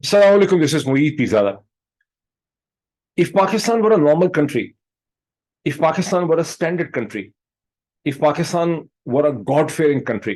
Assalamu alaikum, this is Mueed Pizada. If Pakistan were a normal country, if Pakistan were a standard country, if Pakistan were a God-fearing country,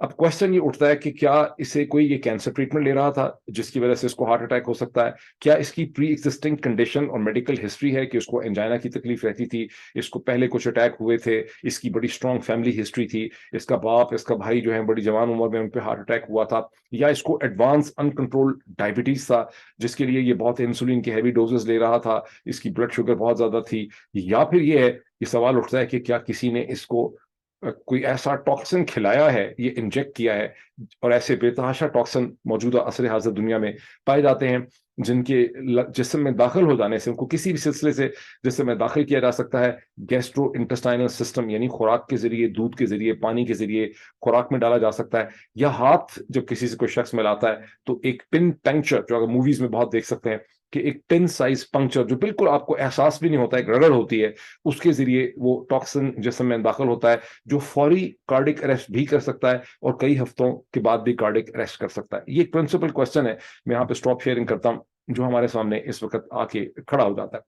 اب question یہ اٹھتا ہے کہ کیا اسے کوئی یہ کینسر ٹریٹمنٹ لے رہا تھا جس کی وجہ سے اس کو ہارٹ اٹیک ہو سکتا ہے؟ کیا اس کی پری ایگزسٹنگ کنڈیشن اور میڈیکل ہسٹری ہے کہ اس کو انجائنا کی تکلیف رہتی تھی، اس کو پہلے کچھ اٹیک ہوئے تھے، اس کی بڑی اسٹرانگ فیملی ہسٹری تھی، اس کا باپ اس کا بھائی جو ہے بڑی جوان عمر میں ان پہ ہارٹ اٹیک ہوا تھا، یا اس کو ایڈوانس انکنٹرول ڈائبٹیز تھا جس کے لیے یہ بہت انسولین کی ہیوی ڈوزز لے رہا تھا، اس کی بلڈ شوگر بہت زیادہ تھی، یا پھر یہ سوال اٹھتا ہے کہ کیا کسی نے اس کو کوئی ایسا ٹاکسن کھلایا ہے، یہ انجیکٹ کیا ہے، اور ایسے بے تحاشا ٹاکسن موجودہ عصر حاضر دنیا میں پائے جاتے ہیں جن کے جسم میں داخل ہو جانے سے ان کو کسی بھی سلسلے سے جسم میں داخل کیا جا سکتا ہے، گیسٹرو انٹسٹائنل سسٹم یعنی خوراک کے ذریعے، دودھ کے ذریعے، پانی کے ذریعے خوراک میں ڈالا جا سکتا ہے، یا ہاتھ جب کسی سے کوئی شخص ملاتا ہے تو ایک پن پنکچر جو اگر موویز میں بہت دیکھ سکتے ہیں کہ ایک پن سائز پنکچر جو بالکل آپ کو احساس بھی نہیں ہوتا، ایک رگڑ ہوتی ہے، اس کے ذریعے وہ ٹاکسن جسم میں داخل ہوتا ہے جو فوری کارڈک اریسٹ بھی کر سکتا ہے اور کئی ہفتوں کے بعد بھی کارڈک اریسٹ کر سکتا ہے۔ یہ ایک پرنسپل کوشچن ہے، میں یہاں پہ اسٹاپ شیئرنگ کرتا ہوں، جو ہمارے سامنے اس وقت آ کے کھڑا ہو جاتا ہے۔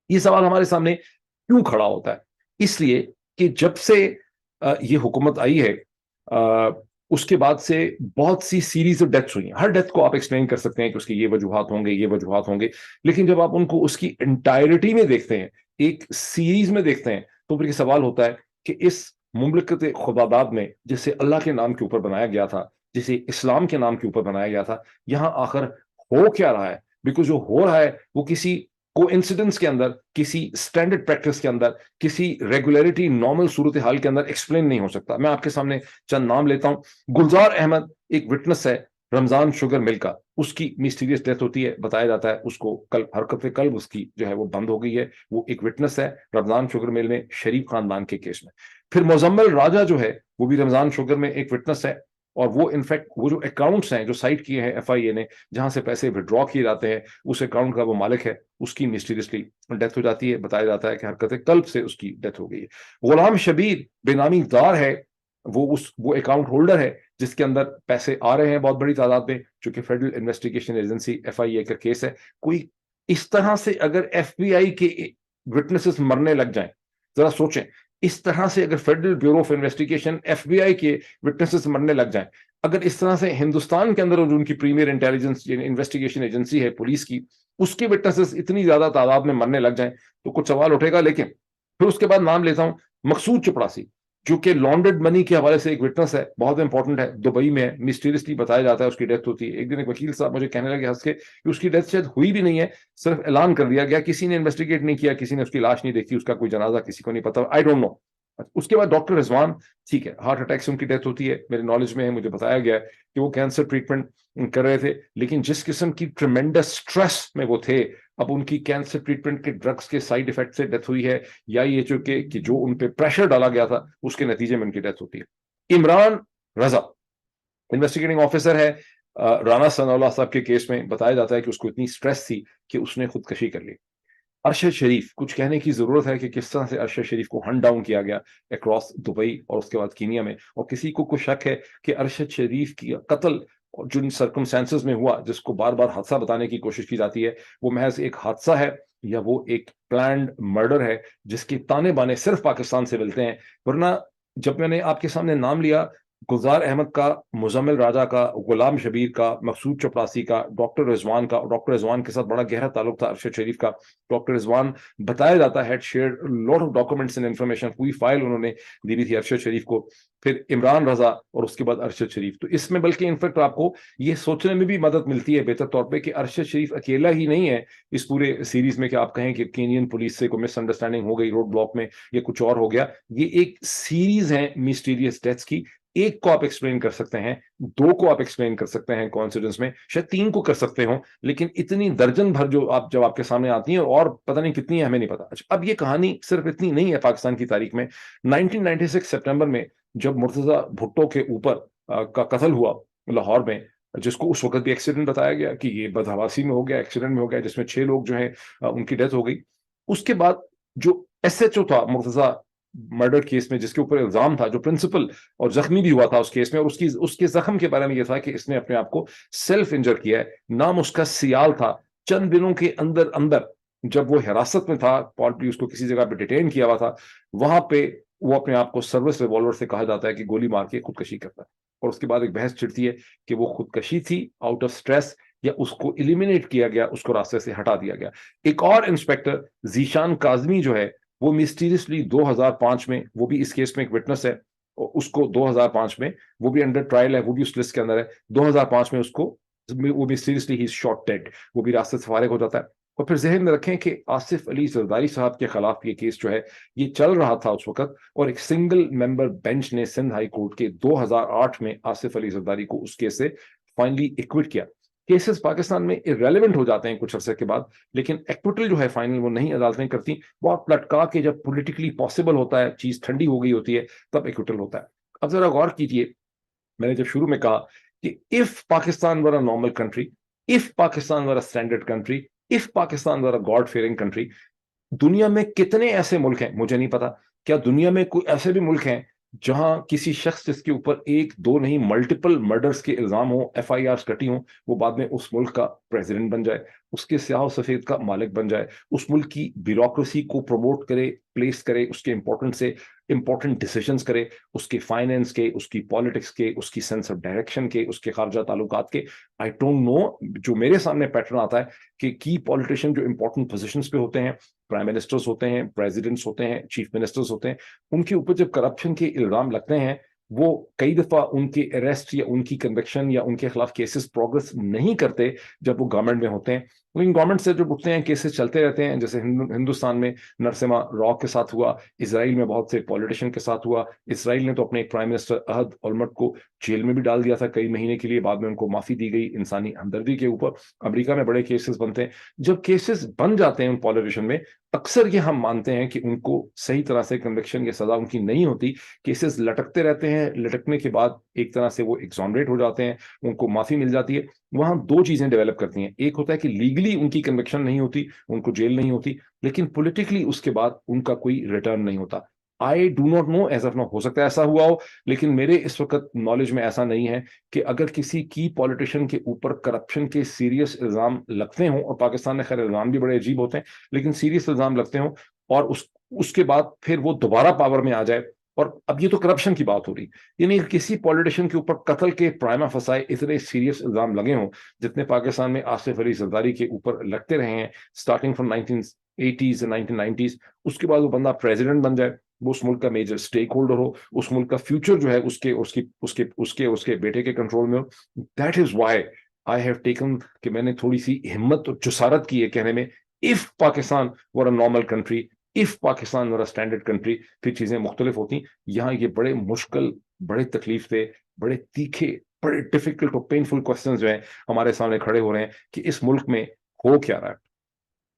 یہ سوال ہمارے سامنے کیوں کھڑا ہوتا ہے؟ اس لیے کہ جب سے یہ حکومت آئی ہے اس کے بعد سے بہت سی سیریز آف ڈیتھس ہوئی ہیں۔ ہر ڈیتھ کو آپ ایکسپلین کر سکتے ہیں کہ اس کی یہ وجوہات ہوں گے، یہ وجوہات ہوں گے، لیکن جب آپ ان کو اس کی انٹائرٹی میں دیکھتے ہیں، ایک سیریز میں دیکھتے ہیں، تو پھر یہ سوال ہوتا ہے کہ اس مملکت خداداد میں جسے اللہ کے نام کے اوپر بنایا گیا تھا، جسے اسلام کے نام کے اوپر بنایا گیا تھا، یہاں آخر ہو کیا رہا ہے؟ بیکاز جو ہو رہا ہے وہ کسی کو انسیڈنس کے اندر، کسی اسٹینڈرڈ پریکٹس کے اندر، کسی ریگولیرٹی نارمل صورتحال کے اندر ایکسپلین نہیں ہو سکتا۔ میں آپ کے سامنے چند نام لیتا ہوں۔ گلزار احمد ایک وٹنس ہے، رمضان شوگر مل کا، اس کی مسٹیریس ڈیتھ ہوتی ہے، بتایا جاتا ہے اس کو قلب، حرکت قلب اس کی جو ہے وہ بند ہو گئی ہے، وہ ایک وٹنس ہے رمضان شوگر مل میں شریف خاندان کے کیس میں۔ پھر مزمل راجہ جو ہے وہ بھی رمضان شوگر میں ایک وٹنس ہے، اور وہ انفیکٹ وہ جو اکاؤنٹس ہیں جو سائٹ کیے ہیں ایف آئی اے نے جہاں سے پیسے وڈرا کیے جاتے ہیں، اس اکاؤنٹ کا وہ مالک ہے، اس کی مسٹیریسلی ڈیتھ ہو جاتی ہے، بتایا جاتا ہے کہ حرکت قلب سے اس کی ڈیتھ ہو گئی ہے۔ غلام شبیر بے نامی دار ہے، وہ اکاؤنٹ ہولڈر ہے جس کے اندر پیسے آ رہے ہیں بہت بڑی تعداد میں، چونکہ فیڈرل انویسٹیگیشن ایجنسی ایف آئی اے کا کیس ہے۔ کوئی اس طرح سے اگر ایف بی آئی کے وٹنسز مرنے لگ جائیں، ذرا سوچیں، اس طرح سے اگر Federal Bureau of Investigation F B I کے وٹنسز مرنے لگ جائیں، اگر اس طرح سے ہندوستان کے اندر جو ان کی پریمیئر انٹیلیجنس یعنی انویسٹیگیشن ایجنسی ہے پولیس کی، اس کے وٹنسز اتنی زیادہ تعداد میں مرنے لگ جائیں تو کچھ سوال اٹھے گا۔ لیکن پھر اس کے بعد نام لیتا ہوں مقصود چپڑاسی، جو کہ لانڈرڈ منی کے حوالے سے ایک وٹنس ہے، بہت امپورٹنٹ ہے، دبئی میں مسٹیریسلی بتایا جاتا ہے اس کی ڈیتھ ہوتی ہے۔ ایک دن ایک وکیل صاحب مجھے کہنے لگے ہنس کے کہ اس کی ڈیتھ شاید ہوئی بھی نہیں ہے، صرف اعلان کر دیا گیا، کسی نے انویسٹیگیٹ نہیں کیا، کسی نے اس کی لاش نہیں دیکھی، اس کا کوئی جنازہ کسی کو نہیں پتا، آئی ڈونٹ نو۔ اس کے بعد ڈاکٹر رضوان، ٹھیک ہے، ہارٹ اٹیک سے ان کی ڈیتھ ہوتی ہے، میرے نالج میں ہے، مجھے بتایا گیا ہے کہ وہ کینسر ٹریٹمنٹ کر رہے تھے، لیکن جس قسم کی ٹریمینڈس سٹریس میں وہ تھے، اب ان کی کینسر ٹریٹمنٹ کے ڈرگس کے سائیڈ افیکٹ سے ڈیتھ ہوئی ہے، یا یہ چونکہ کہ جو ان پہ پریشر ڈالا گیا تھا اس کے نتیجے میں ان کی ڈیتھ ہوتی ہے۔ عمران رضا انویسٹیگیٹنگ آفیسر ہے رانا ثناء اللہ صاحب کے کیس میں، بتایا جاتا ہے کہ اس کو اتنی سٹریس تھی کہ اس نے خودکشی کر لی۔ ارشد شریف، کچھ کہنے کی ضرورت ہے کہ کس طرح سے ارشد شریف کو ہنٹ ڈاؤن کیا گیا اکراس دبئی اور اس کے بعد کینیا میں، اور کسی کو کوئی شک ہے کہ ارشد شریف کی قتل جن سرکمسٹانسز میں ہوا، جس کو بار بار حادثہ بتانے کی کوشش کی جاتی ہے، وہ محض ایک حادثہ ہے یا وہ ایک پلانڈ مرڈر ہے جس کے تانے بانے صرف پاکستان سے ملتے ہیں؟ ورنہ جب میں نے آپ کے سامنے نام لیا گلزار احمد کا، مزمل راجہ کا، غلام شبیر کا، مقصود چپڑاسی کا، ڈاکٹر رضوان کا، ڈاکٹر رضوان کے ساتھ بڑا گہرا تعلق تھا ارشد شریف کا، ڈاکٹر رضوان بتایا جاتا ہے share lot of documents and information, پوری فائل انہوں نے دی ہوئی تھی ارشد شریف کو، پھر عمران رضا اور اس کے بعد ارشد شریف۔ تو اس میں بلکہ انفیکٹ آپ کو یہ سوچنے میں بھی مدد ملتی ہے بہتر طور پہ کہ ارشد شریف اکیلا ہی نہیں ہے اس پورے سیریز میں کہ آپ کہیں کہ کینین پولیس سے کوئی مس انڈرسٹینڈنگ ہو گئی روڈ بلاک میں یا کچھ اور ہو گیا۔ یہ ایک سیریز ہے مسٹیریس ڈیتھس کی، ایک کو آپ ایکسپلین کر سکتے ہیں، دو کو آپ ایکسپلین کر سکتے ہیں کوانسیڈنس میں، شاید تین کو کر سکتے ہوں، لیکن اتنی درجن بھر جو جب آپ کے سامنے آتی ہیں اور پتہ نہیں کتنی ہے ہمیں نہیں پتا۔ اچھا، اب یہ کہانی صرف اتنی نہیں ہے پاکستان کی تاریخ میں۔ 1996 سپٹمبر میں جب مرتضی بھٹو کے اوپر کا قتل ہوا لاہور میں، جس کو اس وقت بھی ایکسیڈنٹ بتایا گیا کہ یہ بدحواسی میں ہو گیا، ایکسیڈنٹ میں ہو گیا، جس میں 6 لوگ جو ہیں ان کی ڈیتھ ہو گئی۔ اس کے بعد جو ایس ایچ او تھا مرتضی مرڈر کیس میں، جس کے اوپر الزام تھا، جو پرنسپل اور زخمی بھی ہوا تھا اس کیس میں، اور اس کے زخم کے بارے میں یہ تھا کہ اس نے اپنے آپ کو سیلف انجر کیا ہے، نام اس کا سیال تھا۔ چند دنوں کے اندر اندر جب وہ حراست میں تھا، پالٹری اس کو کسی جگہ پہ ڈیٹین کیا ہوا تھا، وہاں پہ وہ اپنے آپ کو سروس ریوالور سے کہا جاتا ہے کہ گولی مار کے خودکشی کرتا ہے۔ اور اس کے بعد ایک بحث چھڑتی ہے کہ وہ خودکشی تھی آؤٹ آف اسٹریس یا اس کو ایلیمینیٹ کیا گیا, اس کو راستے سے ہٹا دیا گیا. ایک اور انسپیکٹر ذیشان کاظمی جو ہے وہ مسٹیریسلی 2005 میں, وہ بھی اس کیس میں ایک وٹنس ہے, اس کو 2005 میں, وہ بھی انڈر ٹرائل ہے, وہ بھی اس لسٹ کے اندر ہے, 2005 میں اس کو وہ بھی سیریسلی ہی شاٹ ڈیڈ, وہ بھی راستے سے فارغ ہو جاتا ہے. اور پھر ذہن میں رکھیں کہ آصف علی زرداری صاحب کے خلاف یہ کیس جو ہے یہ چل رہا تھا اس وقت, اور ایک سنگل ممبر بینچ نے سندھ ہائی کورٹ کے 2008 میں آصف علی زرداری کو اس کیس سے فائنلی ایکوٹ کیا. کیسز پاکستان میں ارریلیونٹ ہو جاتے ہیں کچھ عرصے کے بعد, لیکن ایکوٹل جو ہے فائنل وہ نہیں عدالتیں کرتی, بہت لٹکا کے جب پولیٹیکلی پاسبل ہوتا ہے, چیز ٹھنڈی ہو گئی ہوتی ہے, تب ایکوٹل ہوتا ہے. اب ذرا غور کیجئے, میں نے جب شروع میں کہا کہ if Pakistan were a normal country, if Pakistan were a standard country, if Pakistan were a God fearing country, دنیا میں کتنے ایسے ملک ہیں, مجھے نہیں پتا, کیا دنیا میں کوئی ایسے بھی ملک ہیں جہاں کسی شخص جس کے اوپر ایک دو نہیں ملٹیپل مرڈرز کے الزام ہوں, ایف آئی آرز کٹی ہوں, وہ بعد میں اس ملک کا پریزیڈنٹ بن جائے, اس کے سیاہ و سفید کا مالک بن جائے, اس ملک کی بیوروکریسی کو پروموٹ کرے, پلیس کرے, اس کے امپورٹنٹ ڈیسیژنز کرے, اس کے فائنینس کے, اس کی پالیٹکس کے, اس کی سینس آف ڈائریکشن کے, اس کے خارجہ تعلقات کے. آئی ڈونٹ نو, جو میرے سامنے پیٹرن آتا ہے کہ کی پالیٹیشین جو امپورٹنٹ پوزیشنز پہ ہوتے ہیں, پرائم منسٹرز ہوتے ہیں, پریزیڈنٹس ہوتے ہیں, چیف منسٹرز ہوتے ہیں, ان کے اوپر جب کرپشن کے الزام لگتے ہیں, وہ کئی دفعہ ان کی اریسٹ یا ان کی کنوکشن یا ان کے خلاف کیسز پروگرس نہیں کرتے جب وہ گورنمنٹ میں ہوتے ہیں. لیکن گورنمنٹ سے جو اٹھتے ہیں کیسز چلتے رہتے ہیں, جیسے ہندوستان میں نرسما راؤ کے ساتھ ہوا, اسرائیل میں بہت سے پولیٹیشین کے ساتھ ہوا. اسرائیل نے تو اپنے ایک پرائم منسٹر احد اولمرٹ کو جیل میں بھی ڈال دیا تھا کئی مہینے کے لیے, بعد میں ان کو معافی دی گئی انسانی ہمدردی کے اوپر. امریکہ میں بڑے کیسز بنتے ہیں. جب کیسز بن جاتے ہیں ان پولیٹیشین میں, اکثر یہ ہم مانتے ہیں کہ ان کو صحیح طرح سے کنوکشن یا سزا ان کی نہیں ہوتی, کیسز لٹکتے رہتے ہیں, لٹکنے کے بعد ایک طرح سے وہ ایگزونریٹ ہو جاتے ہیں, ان کو معافی مل جاتی ہے. وہاں دو چیزیں ڈیولپ کرتی ہیں, ایک ہوتا ہے کہ لیگلی ان کی کنوکشن نہیں ہوتی, ان کو جیل نہیں ہوتی, لیکن پولیٹیکلی اس کے بعد ان کا کوئی ریٹرن نہیں ہوتا. I do not know, as of now, ہو سکتا ہے ایسا ہوا ہو, لیکن میرے اس وقت نالج میں ایسا نہیں ہے کہ اگر کسی کی پولیٹیشین کے اوپر کرپشن کے سیریس الزام لگتے ہوں, اور پاکستان میں خیر الزام بھی بڑے عجیب ہوتے ہیں, لیکن سیریس الزام لگتے ہوں, اور اس کے بعد پھر وہ دوبارہ پاور میں آ جائے, اور اب یہ تو کرپشن کی بات ہو رہی, یعنی کسی پولیٹیشین کے اوپر قتل کے پرائما فسائے اتنے سیریس الزام لگے ہوں جتنے پاکستان میں آصف علی زرداری کے اوپر لگتے رہے ہیں اسٹارٹنگ فرام 1980s 1990s, اس کے بعد وہ بندہ پریزیڈنٹ بن جائے, وہ اس ملک کا میجر سٹیک ہولڈر ہو, اس ملک کا فیوچر جو ہے اس کے بیٹے کے کنٹرول میں ہو. That is why I have taken, کہ میں نے تھوڑی سی ہمت اور جسارت کی ہے کہنے میں, if Pakistan were a normal country, if Pakistan were a standard country, پھر چیزیں مختلف ہوتی. یہاں یہ بڑے مشکل, بڑے تکلیف دہ, بڑے تیکھے, بڑے ڈیفیکلٹ اور پینفل کوسچنز جو ہیں ہمارے سامنے کھڑے ہو رہے ہیں کہ اس ملک میں ہو کیا رہا ہے.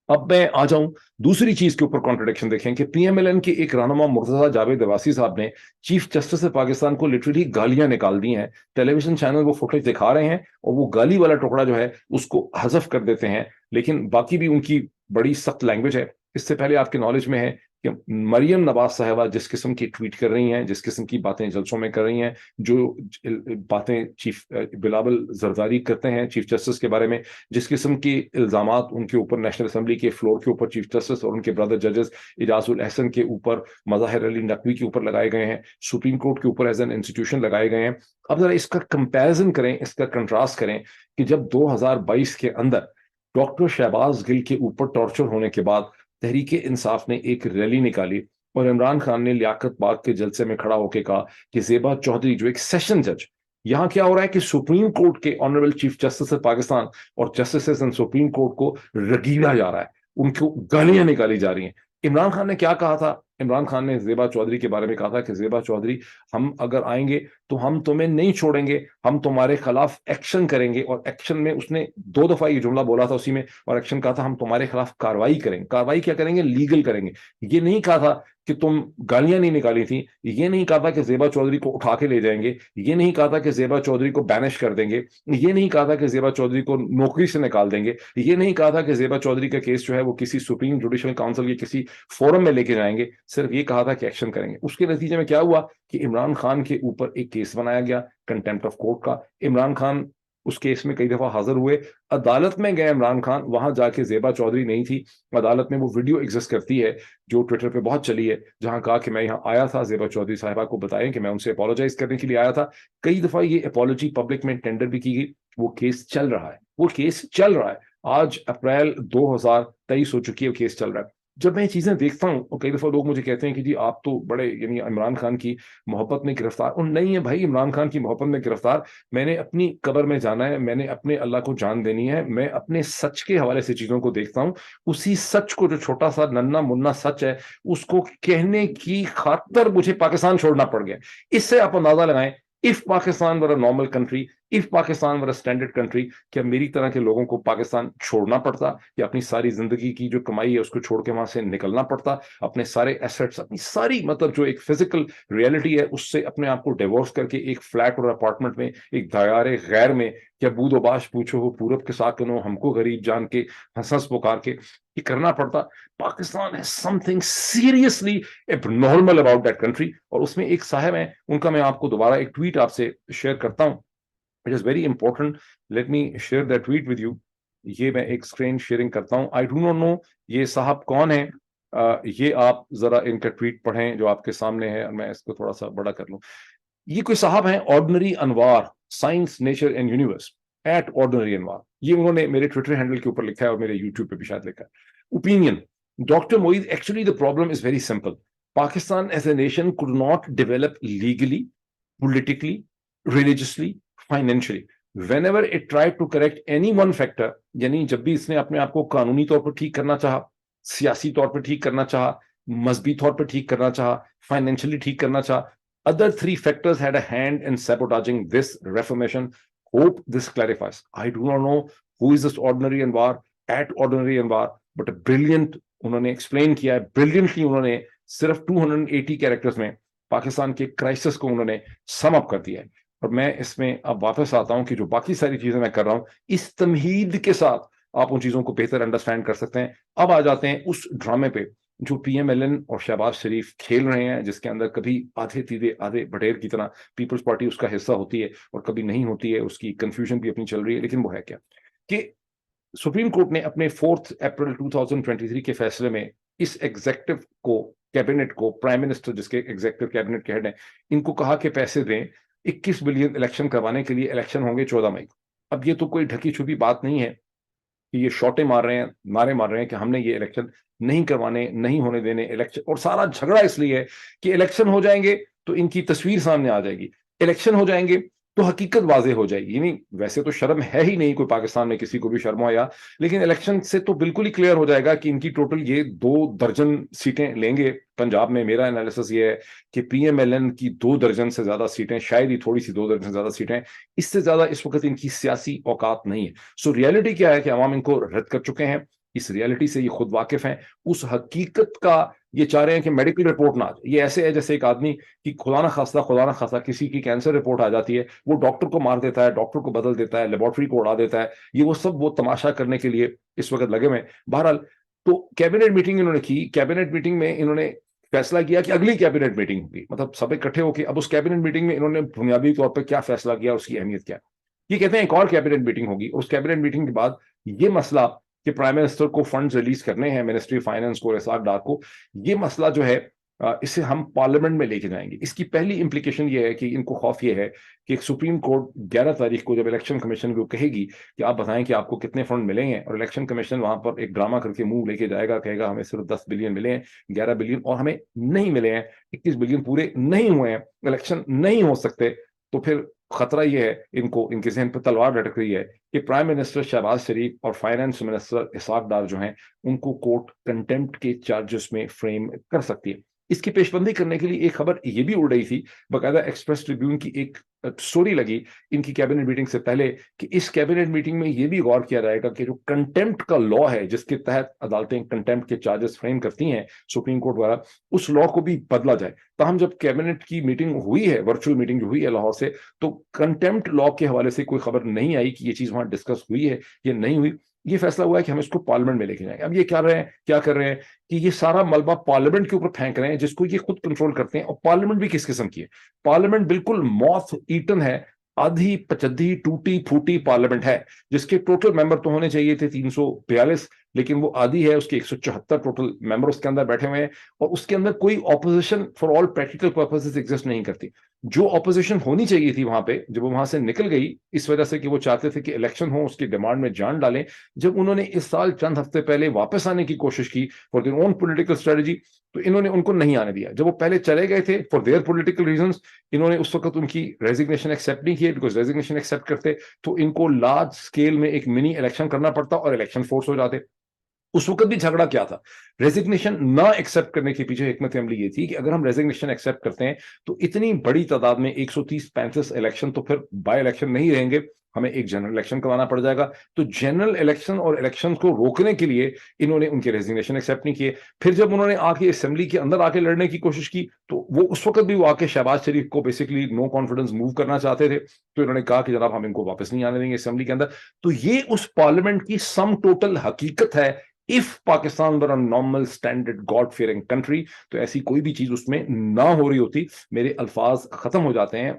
اب میں آ جاؤں دوسری چیز کے اوپر کانٹرڈکشن. دیکھیں کہ پی ایم ایل این کے ایک رہنما مرتضیٰ جاوید عباسی صاحب نے چیف جسٹس پاکستان کو لٹرلی گالیاں نکال دی ہیں. ٹیلی ویژن چینل وہ فوٹیج دکھا رہے ہیں اور وہ گالی والا ٹکڑا جو ہے اس کو حذف کر دیتے ہیں, لیکن باقی بھی ان کی بڑی سخت لینگویج ہے. اس سے پہلے آپ کے نالج میں ہے کہ مریم نواز صاحبہ جس قسم کی ٹویٹ کر رہی ہیں, جس قسم کی باتیں جلسوں میں کر رہی ہیں, جو باتیں چیف بلاول زرداری کرتے ہیں چیف جسٹس کے بارے میں, جس قسم کے الزامات ان کے اوپر نیشنل اسمبلی کے فلور کے اوپر چیف جسٹس اور ان کے برادر ججز اجاز الاحسن کے اوپر, مظاہر علی نقوی کے اوپر لگائے گئے ہیں, سپریم کورٹ کے اوپر ایز این انسٹیٹیوشن لگائے گئے ہیں. اب ذرا اس کا کمپیرزن کریں, اس کا کنٹراسٹ کریں کہ جب 2022 کے اندر ڈاکٹر شہباز گل کے اوپر ٹارچر ہونے کے بعد تحریک انصاف نے ایک ریلی نکالی, اور عمران خان نے لیاقت باغ کے جلسے میں کھڑا ہو کے کہا کہ زیبا چودھری جو ایک سیشن جج, یہاں کیا ہو رہا ہے کہ سپریم کورٹ کے آنریبل چیف جسٹس پاکستان اور جسٹسز ان سپریم کورٹ کو رگیلا جا رہا ہے, ان کو گالیاں نکالی جا رہی ہیں. عمران خان نے کیا کہا تھا؟ عمران خان نے زیبا چودھری کے بارے میں کہا تھا کہ زیبا چودھری, ہم اگر آئیں گے تو ہم تمہیں نہیں چھوڑیں گے, ہم تمہارے خلاف ایکشن کریں گے. اور ایکشن میں اس نے 2 دفعہ یہ جملہ بولا تھا اسی میں, اور ایکشن کہا تھا ہم تمہارے خلاف کاروائی کریں گے. کاروائی کیا کریں گے؟ لیگل کریں گے. یہ نہیں کہا تھا کہ تم گالیاں نہیں نکالی تھیں, یہ نہیں کہا تھا کہ زیبا چودھری کو اٹھا کے لے جائیں گے, یہ نہیں کہا تھا کہ زیبا چودھری کو بینش کر دیں گے, یہ نہیں کہا تھا کہ زیبا چودھری کو نوکری سے نکال دیں گے, یہ نہیں کہا تھا کہ زیبا چودھری کا کیس جو ہے وہ کسی سپریم جوڈیشل کاؤنسل کے کسی فورم میں لے کے جائیں گے. صرف یہ کہا تھا کہ ایکشن کریں گے. اس کے نتیجے میں کیا ہوا کہ عمران خان کے اوپر ایک کیس بنایا گیا کنٹیمپٹ آف کورٹ کا. عمران خان اس کیس میں کئی دفعہ حاضر ہوئے, عدالت میں گئے عمران خان, وہاں جا کے زیبا چودھری نہیں تھی, عدالت میں وہ ویڈیو ایگزسٹ کرتی ہے جو ٹویٹر پہ بہت چلی ہے, جہاں کہا کہ میں یہاں آیا تھا زیبا چودھری صاحبہ کو بتائیں کہ میں ان سے اپولوجائز کرنے کے لیے آیا تھا. کئی دفعہ یہ اپولوجی پبلک میں ٹینڈر بھی کی گئی. وہ کیس چل رہا ہے, وہ کیس چل رہا ہے, آج اپریل 2023 ہو چکی ہے, وہ کیس چل رہا ہے. جب میں یہ چیزیں دیکھتا ہوں, اور کئی دفعہ لوگ مجھے کہتے ہیں کہ جی آپ تو بڑے یعنی عمران خان کی محبت میں گرفتار, اور نہیں ہے بھائی عمران خان کی محبت میں گرفتار, میں نے اپنی قبر میں جانا ہے, میں نے اپنے اللہ کو جان دینی ہے, میں اپنے سچ کے حوالے سے چیزوں کو دیکھتا ہوں. اسی سچ کو, جو چھوٹا سا ننا منا سچ ہے, اس کو کہنے کی خاطر مجھے پاکستان چھوڑنا پڑ گیا. اس سے آپ اندازہ لگائیں, if Pakistan were a normal country, if Pakistan were a standard country, کیا میری طرح کے لوگوں کو پاکستان چھوڑنا پڑتا, یا اپنی ساری زندگی کی جو کمائی ہے اس کو چھوڑ کے وہاں سے نکلنا پڑتا, اپنے سارے ایسٹس, اپنی ساری مطلب جو ایک فزیکل ریئلٹی ہے اس سے اپنے آپ کو ڈیورس کر کے ایک فلیٹ اور اپارٹمنٹ میں ایک دیار غیر میں, کیا بود و باش پوچھو ہو پورب کے ساکنوں, ہم کو غریب جان کے, ہنس ہنس پکار کے یہ کرنا پڑتا. Pakistan has something seriously abnormal about that country. اور اس میں ایک صاحب ہیں, ان کا میں آپ کو دوبارہ ایک ٹویٹ آپ سے شیئر کرتا ہوں, it is very important, late me share that tweet with you. یہ میں ایک اسکرین شیئرنگ کرتا ہوں. آئی ڈو ناٹ نو یہ صاحب کون ہیں, یہ آپ ذرا ان کا ٹویٹ پڑھیں جو آپ کے سامنے ہے, اور میں اس کو تھوڑا سا بڑا کر لوں. یہ کوئی صاحب ہیں, ordinary Anwar, science nature and universe at ordinary Anwar. یہ انہوں نے میرے ٹویٹر ہینڈل کے اوپر لکھا ہے, اور میرے یوٹیوب پہ بھی شاید لکھا ہے. Opinion, doctor Moeed, actually the problem is very simple. Pakistan as a nation could not develop legally, politically, religiously, financially. Whenever it tried to correct any one factor, یعنی جب بھی اس نے اپنے آپ کو قانونی طور پر ٹھیک کرنا چاہا, سیاسی طور پر ٹھیک کرنا چاہا, مذہبی طور پر ٹھیک کرنا چاہا, فائنینشلی ٹھیک کرنا چاہا, other three factors had a hand in sabotaging this reformation. Hope this clarifies. I do not know who is this ordinary Anwar at ordinary Anwar, but a brilliant, انہوں نے ایکسپلین کیا ہے بریلینٹلی, انہوں نے صرف 280 کیریکٹرز میں پاکستان کے crisis کو انہوں نے سم اپ کر دیا ہے. اور میں اس میں اب واپس آتا ہوں کہ جو باقی ساری چیزیں میں کر رہا ہوں, اس تمہید کے ساتھ آپ ان چیزوں کو بہتر انڈرسٹینڈ کر سکتے ہیں. اب آ جاتے ہیں اس ڈرامے پہ جو پی ایم ایل این اور شہباز شریف کھیل رہے ہیں, جس کے اندر کبھی آدھے تیدے آدھے بٹیر کی طرح پیپلز پارٹی اس کا حصہ ہوتی ہے اور کبھی نہیں ہوتی ہے, اس کی کنفیوژن بھی اپنی چل رہی ہے. لیکن وہ ہے کیا کہ سپریم کورٹ نے اپنے 4 اپریل 2023 کے فیصلے میں اس ایگزیکٹو کو, کیبنٹ کو, پرائم منسٹر جس کے ایگزیکٹو کیبنٹ کے ہیڈ ہیں, ان کو کہا کہ پیسے دیں 21 بلین الیکشن کروانے کے لیے. الیکشن ہوں گے 14 مئی کو. اب یہ تو کوئی ڈھکی چھپی بات نہیں ہے کہ یہ شوٹے مار رہے ہیں, نعرے مار رہے ہیں کہ ہم نے یہ الیکشن نہیں کروانے, نہیں ہونے دینے الیکشن. اور سارا جھگڑا اس لیے ہے کہ الیکشن ہو جائیں گے تو ان کی تصویر سامنے آ جائے گی, الیکشن ہو جائیں گے تو حقیقت واضح ہو جائے گی. یعنی ویسے تو شرم ہے ہی نہیں کوئی پاکستان میں کسی کو بھی شرم آیا, لیکن الیکشن سے تو بالکل ہی کلیئر ہو جائے گا کہ ان کی ٹوٹل یہ 2 درجن سیٹیں لیں گے پنجاب میں. میرا انالیسس یہ ہے کہ پی ایم ایل این کی 2 درجن سے زیادہ سیٹیں, شاید ہی تھوڑی سی 2 درجن سے زیادہ سیٹیں, اس سے زیادہ اس وقت ان کی سیاسی اوقات نہیں ہے. سو ریئلٹی کیا ہے کہ عوام ان کو رد کر چکے ہیں, اس ریئلٹی سے یہ خود واقف ہیں. اس حقیقت کا یہ چاہ رہے ہیں کہ میڈیکل رپورٹ نہ آ جائے. یہ ایسے ہے جیسے ایک آدمی کی خدا نہ خواستہ کسی کی کینسر رپورٹ آ جاتی ہے, وہ ڈاکٹر کو مار دیتا ہے, ڈاکٹر کو بدل دیتا ہے, لیبورٹری کو اڑا دیتا ہے. یہ وہ سب وہ تماشا کرنے کے لیے اس وقت لگے ہوئے. بہرحال تو کیبنٹ میٹنگ انہوں نے کی. کیبنٹ میٹنگ میں انہوں نے فیصلہ کیا کہ اگلی کیبنٹ میٹنگ ہوگی, مطلب سب اکٹھے ہو کے. اب اس کیبنٹ میٹنگ میں انہوں نے بنیادی طور پر کیا فیصلہ کیا, اس کی اہمیت کیا. یہ کہتے ہیں ایک اور کیبنٹ میٹنگ ہوگی, اس کیبنٹ میٹنگ کے بعد یہ مسئلہ کہ پرائم منسٹر کو فنڈز ریلیز کرنے ہیں, منسٹری فائنانس کو, اسحاق ڈار کو, یہ مسئلہ جو ہے اسے ہم پارلیمنٹ میں لے کے جائیں گے. اس کی پہلی امپلیکیشن یہ ہے کہ ان کو خوف یہ ہے کہ سپریم کورٹ 11 تاریخ کو جب الیکشن کمیشن کو کہے گی کہ آپ بتائیں کہ آپ کو کتنے فنڈ ملیں گے, اور الیکشن کمیشن وہاں پر ایک ڈرامہ کر کے منہ لے کے جائے گا, کہے گا ہمیں صرف 10 بلین ملے ہیں, 11 بلین اور ہمیں نہیں ملے ہیں, 21 بلین پورے نہیں ہوئے ہیں, الیکشن نہیں ہو سکتے. تو پھر خطرہ یہ ہے ان کو, ان کے ذہن پہ تلوار لٹک رہی ہے کہ پرائم منسٹر شہباز شریف اور فائنانس منسٹر اسحاق ڈار جو ہیں ان کو کورٹ کنٹمپٹ کے چارجز میں فریم کر سکتی ہے. اس کی پیش بندی کرنے کے لیے ایک خبر یہ بھی اڑ رہی تھی, باقاعدہ ایکسپریس ٹریبیون کی ایک سٹوری لگی ان کی کیبنٹ میٹنگ سے پہلے, کہ اس کیبنٹ میٹنگ میں یہ بھی غور کیا جائے گا کہ جو کنٹمپٹ کا لا ہے جس کے تحت عدالتیں کنٹمپٹ کے چارجز فریم کرتی ہیں سپریم کورٹ دوارا, اس لا کو بھی بدلا جائے. تاہم جب کیبنٹ کی میٹنگ ہوئی ہے, ورچوئل میٹنگ جو ہوئی ہے لاہور سے, تو کنٹمپٹ لا کے حوالے سے کوئی خبر نہیں آئی کہ یہ چیز وہاں ڈسکس ہوئی ہے یا نہیں ہوئی. یہ فیصلہ ہوا ہے کہ ہم اس کو پارلیمنٹ میں لے کے جائیں گے. اب یہ کیا کر رہے ہیں کہ یہ سارا ملبہ پارلیمنٹ کے اوپر پھینک رہے ہیں, جس کو یہ خود کنٹرول کرتے ہیں. اور پارلیمنٹ بھی کس قسم کی ہے, پارلیمنٹ بالکل موتھ ایٹن ہے, آدھی پچدھی ٹوٹی پھوٹی پارلیمنٹ ہے جس کے ٹوٹل ممبر تو ہونے چاہیے تھے 342, لیکن وہ آدھی ہے, اس کے 174 ٹوٹل ممبر اس کے اندر بیٹھے ہوئے ہیں, اور اس کے اندر کوئی opposition for all practical purposes exist نہیں کرتی. جو اپوزیشن ہونی چاہیے تھی وہاں پہ, جب وہ وہاں سے نکل گئی اس وجہ سے کہ وہ چاہتے تھے کہ الیکشن ہو, اس کی ڈیمانڈ میں جان ڈالیں, جب انہوں نے اس سال چند ہفتے پہلے واپس آنے کی کوشش کی for their own political strategy, تو انہوں نے ان کو نہیں آنے دیا. جب وہ پہلے چلے گئے تھے فار دیئر پولیٹیکل ریزنس, انہوں نے اس وقت ان کی ریزگنیشن ایکسیپٹ نہیں کی, بیکاز ریزگنیشن ایکسیپٹ کرتے تو ان کو لارج اسکیل میں ایک منی الیکشن کرنا پڑتا اور الیکشن فورس ہو جاتے. اس وقت بھی جھگڑا کیا تھا, ریزگنیشن نہ ایکسیپٹ کرنے کے پیچھے حکمت عملی یہ تھی کہ اگر ہم ریزگنیشن ایکسیپٹ کرتے ہیں تو اتنی بڑی تعداد میں 130-135 الیکشن تو پھر بائی الیکشن نہیں رہیں گے, ہمیں ایک جنرل الیکشن کروانا پڑ جائے گا. تو جنرل الیکشن اور الیکشن کو روکنے کے لیے انہوں نے ان کے ریزگنیشن ایکسیپٹ نہیں کیے. پھر جب انہوں نے آ کے اسمبلی کے اندر آ کے لڑنے کی کوشش کی تو وہ اس وقت بھی وہ آ کے شہباز شریف کو بیسکلی نو کانفیڈنس موو کرنا چاہتے تھے, تو انہوں نے کہا کہ جناب ہم ان کو واپس نہیں آنے دیں گے اسمبلی کے اندر. تو یہ اس پارلیمنٹ کی سم ٹوٹل حقیقت ہے. if Pakistan were a normal standard God fearing country, تو ایسی کوئی بھی چیز اس میں نہ ہو رہی ہوتی. میرے الفاظ ختم ہو جاتے ہیں.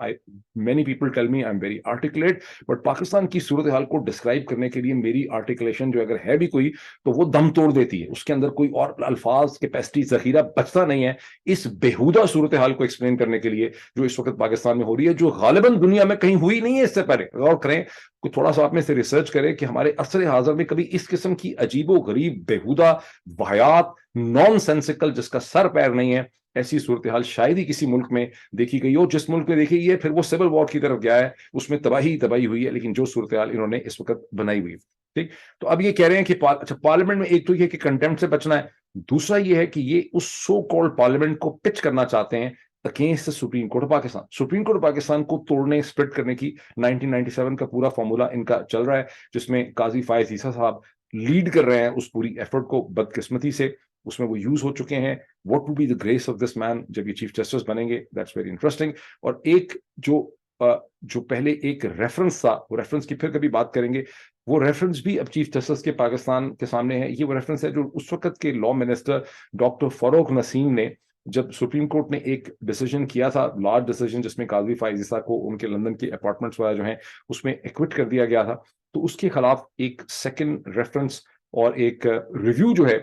many people tell me I'm very articulate, but Pakistan کی صورتحال کو ڈسکرائب کرنے کے لیے میری آرٹیکولیشن جو اگر ہے بھی کوئی تو وہ دم توڑ دیتی ہے, اس کے اندر کوئی اور الفاظ کیپیسٹی ذخیرہ بچتا نہیں ہے اس بےہودہ صورتحال کو ایکسپلین کرنے کے لیے جو اس وقت پاکستان میں ہو رہی ہے, جو غالباً دنیا میں کہیں ہوئی نہیں ہے اس سے پہلے. غور کریں, کوئی تھوڑا سا آپ میں سے ریسرچ کرے کہ ہمارے عصر حاضر میں کبھی اس قسم کی عجیب و غریب بےہودہ واہیات نان سینسیکل جس کا سر پیر نہیں ہے ایسی صورتحال شاید ہی کسی ملک میں دیکھی گئی ہو. جس ملک میں دیکھی گئی ہے پھر وہ سول وار کی طرف گیا ہے, اس میں تباہی ہوئی ہے, لیکن جو صورتحال انہوں نے اس وقت بنائی ہوئی ہے. ٹھیک, تو اب یہ کہہ رہے ہیں کہ اچھا پارلیمنٹ میں ایک تو یہ کہ کنٹمپٹ سے بچنا ہے, دوسرا یہ ہے کہ یہ اس سو کالڈ پارلیمنٹ کو پچ کرنا چاہتے ہیں against supreme court of Pakistan. Supreme court of Pakistan کو توڑنے اسپلٹ کرنے کی 1997 کا پورا فارمولا ان کا چل رہا ہے, جس میں قاضی فائز عیسیٰ صاحب لیڈ کر رہے ہیں اس پوری ایفرٹ کو. بدقسمتی سے اس میں وہ یوز ہو چکے ہیں. What would be the grace of this man جب یہ چیف جسٹس بنیں گے, دیٹس ویری انٹرسٹنگ. اور ایک جو پہلے ایک ریفرنس تھا, وہ ریفرنس کی پھر کبھی بات کریں گے, وہ ریفرنس بھی اب چیف جسٹس کے پاکستان کے سامنے ہے. یہ وہ ریفرنس ہے جو اس وقت کے لا منسٹر ڈاکٹر فاروق نسیم نے, جب سپریم کورٹ نے ایک ڈیسیجن کیا تھا, لارج ڈیسیجن, جس میں قاضی فائز عیسیٰ کو ان کے لندن کے اپارٹمنٹس وغیرہ جو ہیں اس میں ایکوٹ کر دیا گیا تھا, تو اس کے خلاف ایک سیکنڈ ریفرنس اور ایک ریویو جو ہے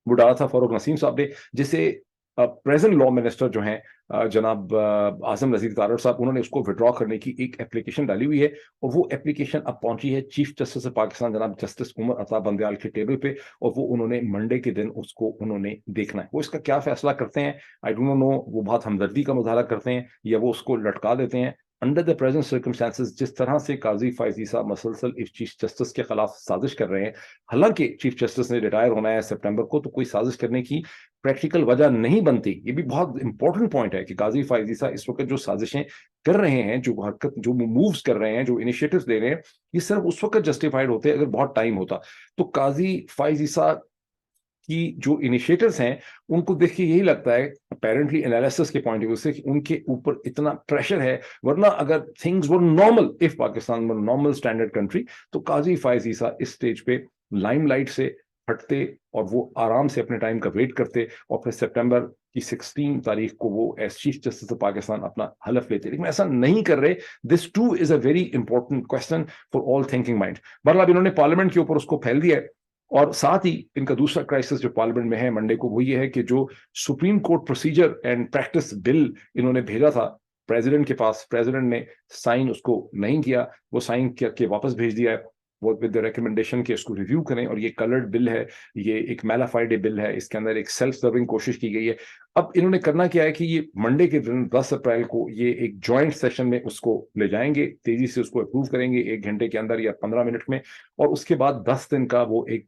وہ ڈالا تھا فاروق نسیم صاحب نے, جسے پریزنٹ لا منسٹر جو ہیں جناب اعظم نذیر تارڑ صاحب, انہوں نے اس کو وڈرا کرنے کی ایک اپلیکیشن ڈالی ہوئی ہے, اور وہ اپلیکیشن اب پہنچی ہے چیف جسٹس پاکستان جناب جسٹس عمر عطا بندیال کے ٹیبل پہ, اور وہ انہوں نے منڈے کے دن اس کو انہوں نے دیکھنا ہے. وہ اس کا کیا فیصلہ کرتے ہیں آئی ڈونٹ نو, وہ بہت ہمدردی کا مظاہرہ کرتے ہیں یا وہ اس کو لٹکا دیتے ہیں. انڈر دا پریزنٹ سرکمسٹانسز جس طرح سے قاضی فائز عیسیٰ مسلسل اس چیف جسٹس کے خلاف سازش کر رہے ہیں, حالانکہ چیف جسٹس نے ریٹائر ہونا ہے سپٹمبر کو, تو کوئی سازش کرنے کی پریکٹیکل وجہ نہیں بنتی. یہ بھی بہت امپورٹنٹ پوائنٹ ہے کہ قاضی فائز عیسیٰ اس وقت جو سازشیں کر رہے ہیں, جو حرکت, جو مووز کر رہے ہیں, جو انیشیٹوز لے رہے ہیں, یہ صرف اس وقت جسٹیفائڈ ہوتے اگر بہت ٹائم ہوتا. تو قاضی فائز عیسیٰ کی جو انیشیٹرز ہیں ان کو دیکھ کے یہی لگتا ہے اپیرنٹلی انالیسس کے پوائنٹ آف ویو سے کہ ان کے اوپر اتنا پریشر ہے, ورنہ اگر things were normal, if Pakistan were normal standard country, تو قاضی فائز عیسیٰ اس سٹیج پہ لائم لائٹ سے ہٹتے اور وہ آرام سے اپنے ٹائم کا ویٹ کرتے, اور پھر سپٹمبر کی 16 تاریخ کو وہ as chief justice of Pakistan اپنا حلف لیتے. لیکن ایسا نہیں کر رہے. This too is a very important question for all thinking mind. مطلب انہوں نے پارلیمنٹ کے اوپر اس کو پھیل دیا ہے, اور ساتھ ہی ان کا دوسرا کرائسس جو پارلیمنٹ میں ہے منڈے کو, وہ یہ ہے کہ جو Supreme Court procedure and practice bill انہوں نے بھیجا تھا پریزیڈنٹ کے پاس, پریزیڈنٹ نے سائن اس کو نہیں کیا, وہ سائن کر کے واپس بھیج دیا ہے وہ ود دا ریکمنڈیشن کہ اس کو ریویو کریں. اور یہ کلرڈ بل ہے, یہ ایک میلافائڈ بل ہے, اس کے اندر ایک سیلف سرونگ کوشش کی گئی ہے. اب انہوں نے کرنا کیا ہے کہ یہ منڈے کے دن 10 اپریل کو یہ ایک جوائنٹ سیشن میں اس کو لے جائیں گے, تیزی سے اس کو اپروو کریں گے 1 گھنٹے کے اندر یا 15 منٹ میں, اور اس کے بعد 10 دن کا وہ ایک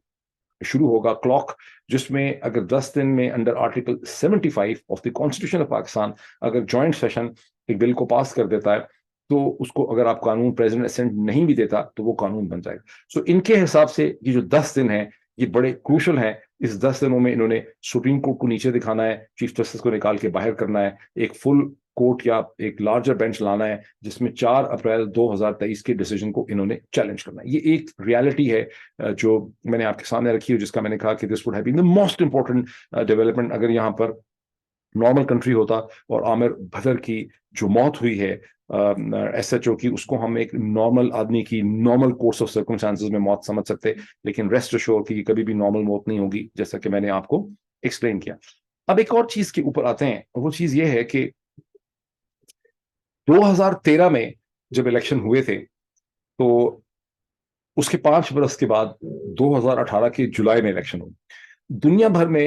شروع ہوگا کلاک, جس میں اگر 10 دن میں under article 75 of the constitution of Pakistan اگر جوائنٹ سیشن ایک بل کو پاس کر دیتا ہے, تو اس کو اگر آپ قانون پریزیڈنٹ اسینٹ نہیں بھی دیتا تو وہ قانون بن جائے گا. سو ان کے حساب سے یہ جو 10 دن ہیں یہ بڑے کروشل ہیں. اس 10 دنوں میں انہوں نے سپریم کورٹ کو نیچے دکھانا ہے, چیف جسٹس کو نکال کے باہر کرنا ہے, ایک فل کورٹ یا ایک لارجر بینچ لانا ہے, جس میں 4 اپریل 2023 کے ڈیسیجن کو انہوں نے چیلنج کرنا ہے. یہ ایک ریالٹی ہے جو میں نے آپ کے سامنے رکھی ہے, جس کا میں نے کہا کہ this would have been the most important development اگر یہاں پر نارمل کنٹری ہوتا اور عامر بھدر کی جو موت ہوئی ہے ایس ایچ او کی، اس کو ہم ایک نارمل آدمی کی نارمل کورس آف سرکمسٹانسز میں موت سمجھ سکتے، لیکن ریسٹ ایشور کی کبھی بھی نارمل موت نہیں ہوگی، جیسا کہ میں نے آپ کو ایکسپلین کیا. اب ایک اور چیز کے اوپر آتے ہیں، وہ چیز یہ ہے کہ 2013 میں جب الیکشن ہوئے تھے تو اس کے 5 برس کے بعد 2018 کے جولائی میں الیکشن ہوئی. دنیا بھر میں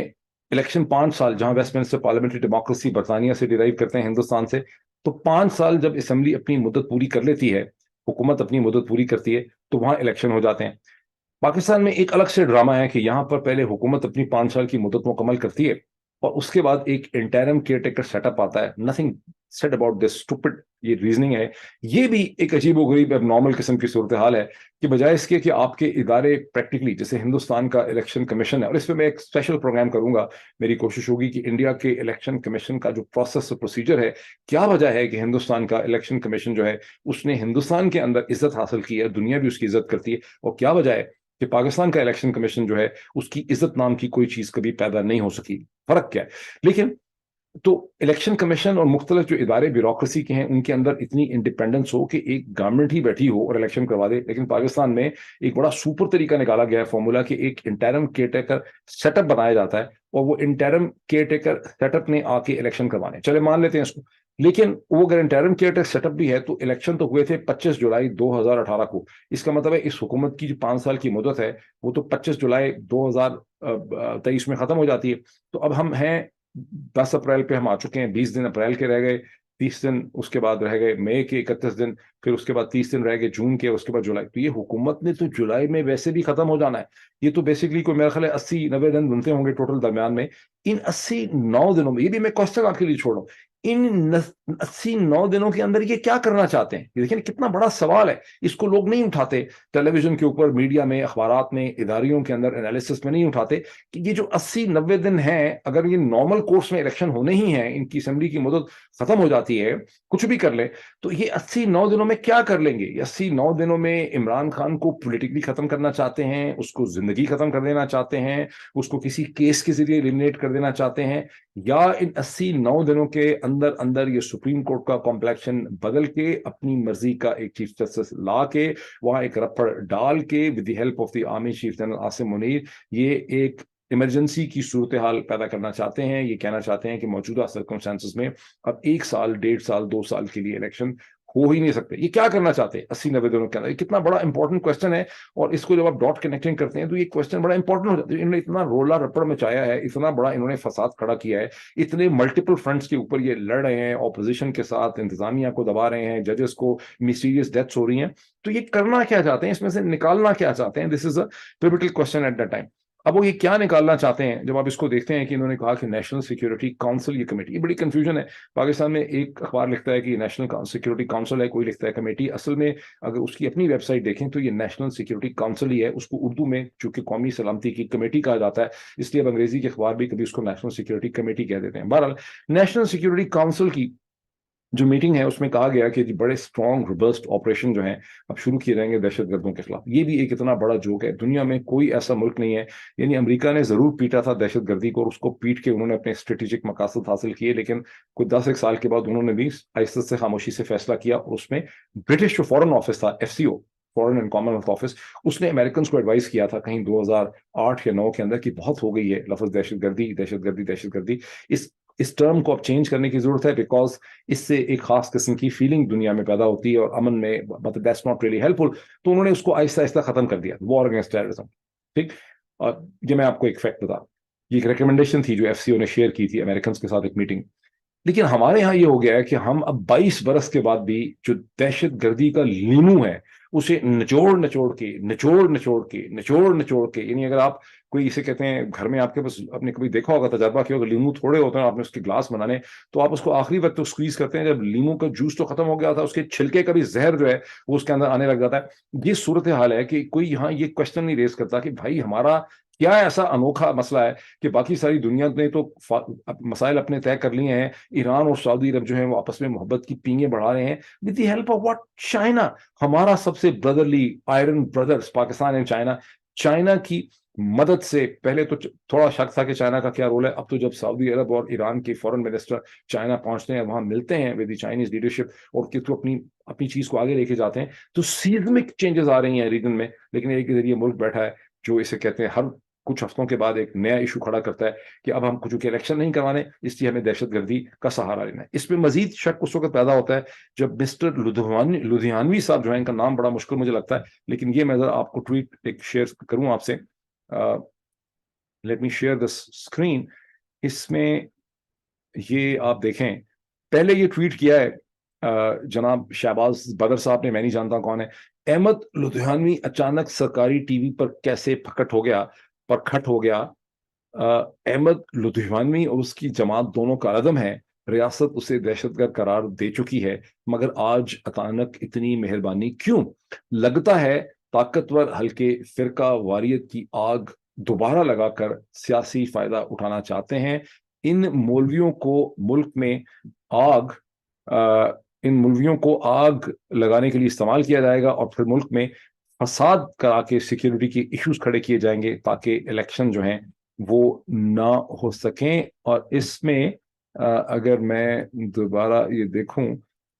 الیکشن 5 سال، جہاں ویسٹ منسٹر پارلیمنٹری ڈیموکریسی برطانیہ سے ڈیرائیو کرتے ہیں ہندوستان سے، تو 5 سال جب اسمبلی اپنی مدت پوری کر لیتی ہے، حکومت اپنی مدت پوری کرتی ہے، تو وہاں الیکشن ہو جاتے ہیں. پاکستان میں ایک الگ سے ڈرامہ ہے کہ یہاں پر پہلے حکومت اپنی 5 سال کی مدت مکمل کرتی ہے اور اس کے بعد ایک interim caretaker set up آتا ہے. Nothing said about this stupid, یہ ریزننگ ہے. یہ بھی ایک عجیب و غریب اب نارمل قسم کی صورتحال ہے کہ بجائے اس کے کہ آپ کے ادارے پریکٹیکلی، جیسے ہندوستان کا الیکشن کمیشن ہے، اور اس پہ میں ایک اسپیشل پروگرام کروں گا، میری کوشش ہوگی کہ انڈیا کے الیکشن کمیشن کا جو پروسیس پروسیجر ہے، کیا وجہ ہے کہ ہندوستان کا الیکشن کمیشن جو ہے اس نے ہندوستان کے اندر عزت حاصل کی ہے، دنیا بھی اس کی عزت کرتی ہے، اور کیا وجہ ہے کہ پاکستان کا الیکشن کمیشن جو ہے اس کی عزت نام کی کوئی چیز کبھی پیدا نہیں ہو سکی. فرق کیا ہے؟ لیکن تو الیکشن کمیشن اور مختلف جو ادارے بیوروکریسی کے ہیں ان کے اندر اتنی انڈیپینڈنس ہو کہ ایک گورنمنٹ ہی بیٹھی ہو اور الیکشن کروا دے. لیکن پاکستان میں ایک بڑا سپر طریقہ نکالا گیا ہے فارمولا کہ ایک interim caretaker set up بنایا جاتا ہے اور وہ interim caretaker set up نے آ کے الیکشن کروانے. چلے مان لیتے ہیں اس کو، لیکن وہ اگر interim caretaker set up بھی ہے تو الیکشن تو ہوئے تھے 25 جولائی 2018 کو. اس کا مطلب ہے اس حکومت کی جو 5 سال کی مدت ہے وہ تو 25 جولائی 2023 میں ختم ہو جاتی ہے. تو اب ہم ہیں 10 اپریل پہ ہم آ چکے ہیں، 20 دن اپریل کے رہ گئے، 30 دن اس کے بعد رہ گئے مئی کے، 31 دن، پھر اس کے بعد 30 دن رہ گئے جون کے، اس کے بعد جولائی. تو یہ حکومت نے تو جولائی میں ویسے بھی ختم ہو جانا ہے. یہ تو بیسکلی کوئی میرا خیال ہے 80-90 دن بنتے ہوں گے ٹوٹل درمیان میں. ان 89 دنوں میں، یہ بھی میں کوشچن آپ کے لیے چھوڑ رہا ہوں، ان 89 دنوں کے اندر یہ کیا کرنا چاہتے ہیں؟ یہ دیکھیں کتنا بڑا سوال ہے. اس کو لوگ نہیں اٹھاتے ٹیلی ویژن کے اوپر، میڈیا میں، اخبارات میں، اداریوں کے اندر انالیسس میں نہیں اٹھاتے کہ یہ جو 80-90 دن ہیں، اگر یہ نارمل کورس میں الیکشن ہونے ہی ہیں، ان کی اسمبلی کی مدت ختم ہو جاتی ہے، کچھ بھی کر لیں، تو یہ 89 دنوں میں کیا کر لیں گے؟ یہ 89 دنوں میں عمران خان کو پولیٹیکلی ختم کرنا چاہتے ہیں، اس کو زندگی ختم کر دینا چاہتے ہیں، اس کو کسی کیس کے ذریعے ایلیمنیٹ کر دینا چاہتے ہیں، یا ان 89 دنوں کے اندر اندر یہ سپریم کورٹ کا کمپلیکشن بدل کے اپنی مرضی کا ایک چیف جسٹس لا کے وہاں ایک رپڑ ڈال کے with the help of the army chief general Asim Munir یہ ایک ایمرجنسی کی صورتحال پیدا کرنا چاہتے ہیں. یہ کہنا چاہتے ہیں کہ موجودہ سرکمسٹانسز میں اب 1 سال، 1.5 سال، 2 سال کے لیے الیکشن ہو ہی نہیں سکتے. یہ کیا کرنا چاہتے ہیں 80-90 دنوں کے اندر؟ یہ کتنا بڑا انپورٹنٹ کوسچن ہے، اور اس کو جب آپ ڈاٹ کنیکٹنگ کرتے ہیں تو یہ کوسچن بڑا انپورٹنٹ ہو جاتا ہے. انہوں نے اتنا رولا رپڑ مچایا ہے، اتنا بڑا انہوں نے فساد کھڑا کیا ہے، اتنے ملٹیپل فرنٹس کے اوپر یہ لڑ رہے ہیں، اپوزیشن کے ساتھ انتظامیہ کو دبا رہے ہیں، ججز کو میسٹیریس ڈیتھس ہو رہی ہیں. تو یہ کرنا کیا چاہتے ہیں؟ اس میں سے نکالنا کیا چاہتے ہیں؟ This is a pivotal question at that time. اب وہ یہ کیا نکالنا چاہتے ہیں؟ جب آپ اس کو دیکھتے ہیں کہ انہوں نے کہا کہ نیشنل سیکورٹی کاؤنسل یہ کمیٹی، یہ بڑی کنفیوژن ہے. پاکستان میں ایک اخبار لکھتا ہے کہ یہ نیشنل سیکورٹی کاؤنسل ہے، کوئی لکھتا ہے کمیٹی. اصل میں اگر اس کی اپنی ویب سائٹ دیکھیں تو یہ نیشنل سیکورٹی کاؤنسل ہی ہے. اس کو اردو میں چونکہ قومی سلامتی کی کمیٹی کہا جاتا ہے، اس لیے اب انگریزی کے اخبار بھی کبھی اس کو نیشنل سیکورٹی کمیٹی کہہ دیتے ہیں. بہرحال نیشنل سیکورٹی کاؤنسل کی جو میٹنگ ہے اس میں کہا گیا کہ بڑے اسٹرانگ روبسٹ آپریشن جو ہیں اب شروع کیے جائیں گے دہشت گردوں کے خلاف. یہ بھی ایک اتنا بڑا جوک ہے، دنیا میں کوئی ایسا ملک نہیں ہے، یعنی امریکہ نے ضرور پیٹا تھا دہشت گردی کو، اور اس کو پیٹ کے انہوں نے اپنے اسٹریٹجک مقاصد حاصل کیے، لیکن کوئی 10 سال کے بعد انہوں نے بھی آہستہ سے خاموشی سے فیصلہ کیا. اور اس میں برٹش جو فورن آفس تھا، FCO، فورن اینڈ کامن ویلتھ آفس، اس نے امریکنس کو ایڈوائز کیا تھا کہیں 2008 یا 9 کے اندر کہ بہت ہو گئی ہے لفظ دہشت گردی دہشت گردی دہشت گردی، اس ٹرم کو اب چینج کرنے کی ضرورت ہے، بیکاز اس سے ایک خاص قسم کی فیلنگ دنیا میں پیدا ہوتی ہے اور امن میں، مطلب دیٹس ناٹ ریئلی ہیلپ فل. تو انہوں نے اس کو آہستہ آہستہ ختم کر دیا، وار اگینسٹ ٹیررزم. ٹھیک. اور یہ میں آپ کو ایک فیکٹ بتا، یہ ایک ریکمنڈیشن تھی جو FCO نے شیئر کی تھی امریکنس کے ساتھ ایک میٹنگ. لیکن ہمارے ہاں یہ ہو گیا ہے کہ ہم اب 22 برس کے بعد بھی جو دہشت گردی کا لیمو ہے اسے نچوڑ کے، یعنی اگر آپ کوئی اسے کہتے ہیں گھر میں آپ کے پاس، آپ نے کبھی دیکھا ہوگا، تجربہ کیا ہوگا، لیمو تھوڑے ہوتے ہیں، آپ نے اس کے گلاس بنانے تو آپ اس کو آخری وقت سکویز کرتے ہیں جب لیمو کا جوس تو ختم ہو گیا تھا، اس کے چھلکے کا بھی زہر جو ہے وہ اس کے اندر آنے لگ جاتا ہے. یہ صورتحال ہے کہ کوئی یہاں یہ کوشچن نہیں ریز کرتا کہ بھائی ہمارا کیا ایسا انوکھا مسئلہ ہے کہ باقی ساری دنیا نے تو مسائل اپنے طے کر لیے ہیں، ایران اور سعودی عرب جو ہیں وہ آپس میں محبت کی پینگیں بڑھا رہے ہیں with the help of what؟ China. ہمارا سب سے brotherly iron brothers Pakistan and China China کی مدد سے پہلے تو تھوڑا شک تھا کہ چائنا کا کیا رول ہے، اب تو جب سعودی عرب اور ایران کے فورن منسٹر چائنا پہنچتے ہیں، وہاں ملتے ہیں ود دی چائنیز لیڈرشپ اور تو اپنی چیز کو آگے لے کے جاتے ہیں، تو سیزمک چینجز آ رہی ہیں ریجن میں. لیکن ایک ذریعے ملک بیٹھا ہے جو اسے کہتے ہیں ہر کچھ ہفتوں کے بعد ایک نیا ایشو کھڑا کرتا ہے کہ اب ہم کچھ الیکشن نہیں کروانے، اس لیے ہمیں دہشت گردی کا سہارا لینا ہے. اس میں مزید شک اس وقت پیدا ہوتا ہے جب مسٹر لدھیانوی صاحب جو ہیں، ان کا نام بڑا مشکل مجھے لگتا ہے، لیکن یہ میں ذرا آپ کو ٹویٹ ایک شیئر کروں آپ سے. Let me share the screen. اس میں یہ آپ دیکھیں، پہلے یہ ٹویٹ کیا ہے جناب شہباز بدر صاحب نے، میں نہیں جانتا کون ہے. احمد لدھیانوی اچانک سرکاری ٹی وی پر کیسے پرکٹ ہو گیا. احمد لدھیانوی اور اس کی جماعت دونوں کا عدم ہے، ریاست اسے دہشت گرد قرار دے چکی ہے، مگر آج اچانک اتنی مہربانی کیوں؟ لگتا ہے طاقتور ہلکے فرقہ واریت کی آگ دوبارہ لگا کر سیاسی فائدہ اٹھانا چاہتے ہیں. ان مولویوں کو آگ لگانے کے لیے استعمال کیا جائے گا اور پھر ملک میں فساد کرا کے سیکیورٹی کے ایشوز کھڑے کیے جائیں گے تاکہ الیکشن جو ہیں وہ نہ ہو سکیں. اور اس میں اگر میں دوبارہ یہ دیکھوں،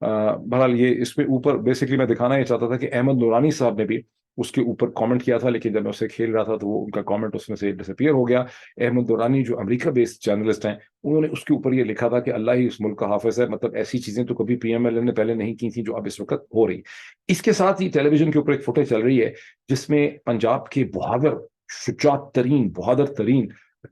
بہرحال یہ اس میں اوپر بیسکلی میں دکھانا یہ چاہتا تھا کہ احمد نورانی صاحب نے بھی اس کے اوپر کامنٹ کیا تھا، لیکن جب میں اسے کھیل رہا تھا تو وہ ان کا کامنٹ اس میں سے ڈسپیئر ہو گیا. احمد نورانی جو امریکہ بیسڈ جرنلسٹ ہیں، انہوں نے اس کے اوپر یہ لکھا تھا کہ اللہ ہی اس ملک کا حافظ ہے، مطلب ایسی چیزیں تو کبھی پی ایم ایل اے نے پہلے نہیں کی تھی جو اب اس وقت ہو رہی. اس کے ساتھ ہی ٹیلی ویژن کے اوپر ایک فوٹیج چل رہی ہے جس میں پنجاب کے شجاعت ترین بہادر ترین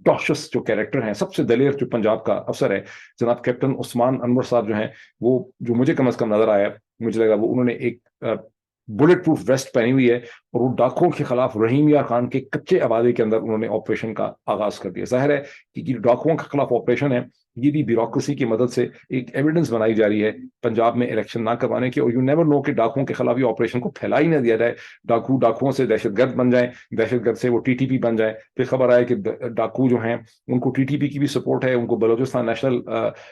ٹوشس جو کیریکٹر ہیں، سب سے دلیر جو پنجاب کا افسر ہے جناب کیپٹن عثمان انور صاحب جو ہیں، وہ جو مجھے کم از کم نظر آیا، مجھے لگا وہ انہوں نے ایک بلٹ پروف ویسٹ پہنی ہوئی ہے اور وہ ڈاکوؤں کے خلاف رحیم یار خان کے کچے آبادی کے اندر انہوں نے آپریشن کا آغاز کر دیا. ظاہر ہے کہ یہ ڈاکوؤں کے خلاف آپریشن ہے، یہ بھی بیوروکریسی کی مدد سے ایک ایویڈنس بنائی جا رہی ہے پنجاب میں الیکشن نہ کروانے کی. اور یو نیور نو کہ ڈاکوؤں کے خلاف یہ آپریشن کو پھیلا ہی نہ دیا جائے، ڈاکوؤں سے دہشت گرد بن جائیں، دہشت گرد سے وہ ٹی ٹی پی بن جائیں. پھر خبر آئے کہ ڈاکو جو ہیں ان کو ٹی ٹی پی کی بھی سپورٹ ہے، ان کو بلوچستان نیشنل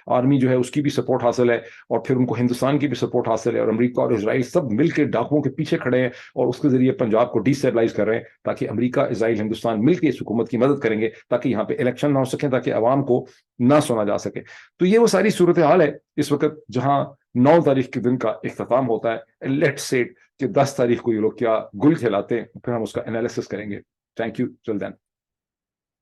آرمی جو ہے اس کی بھی سپورٹ حاصل ہے، اور پھر ان کو ہندوستان کی بھی سپورٹ حاصل ہے، اور امریکہ اور اسرائیل سب مل کے ڈاکوؤں کے پیچھے کھڑے ہیں اور اس کے ذریعے پنجاب کو ڈیسٹیبلائز کر رہے ہیں تاکہ امریکہ اسرائیل ہندوستان مل کے اس حکومت کی مدد کریں گے تاکہ یہاں پہ الیکشن نہ ہو سکیں، تاکہ عوام کو نہ سنا جا سکے. تو یہ وہ ساری صورتحال ہے اس وقت جہاں 9 تاریخ کے دن کا اختتام ہوتا ہے. لیٹس سی کہ 10 تاریخ کو یہ لوگ کیا گل کھلاتے ہیں، پھر ہم اس کا انالیسس کریں گے. Thank you. Till then.